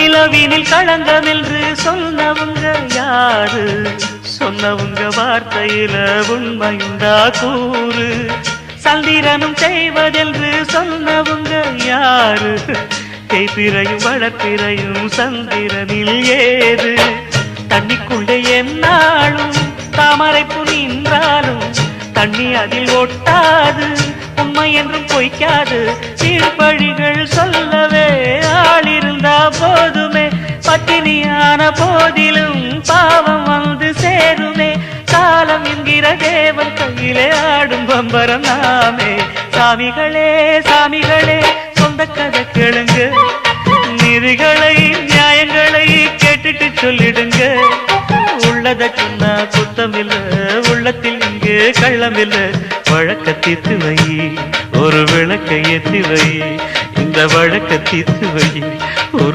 நிலவினில் களங்கம் என்று சொன்னவங்க யாரு? சொன்னவங்க வார்த்தையில உண்மையுண்டா கூறு? சந்திரனும் செய்வதென்று சொன்னவங்க யாரு? கைப்பிறையும் வளர்ப்பிறையும் சந்திரனில் ஏது? தண்ணிக்குள்ளே என்னாலும் தாமரைப்பு நின்றாலும் தண்ணி அதில் ஒட்டாது, உண்மை என்றும் பொய்க்காது. சீர்பழிகள் சொல்லவே ஆள் இருந்தா போதுமே, பட்டினியான போதிலும் பாவம் வந்து சேருமே. காலம் என்கிற தேவன் கையிலே ஆடும் பம்பரம் நாமே. சாமிகளே சாமிகளே சொந்த கதை கேளுங்க, நீதிகளை நியாயங்களை கேட்டுட்டு சொல்லிடுங்க. உள்ளத சொன்னா குத்தமில்ல, உள்ளத்தில் இங்கு கள்ளமில்ல. வழக்க தீர்த்து வை, ஒரு விளக்கை ஏற்றி வை, இந்த வழக்க தீர்த்து வை,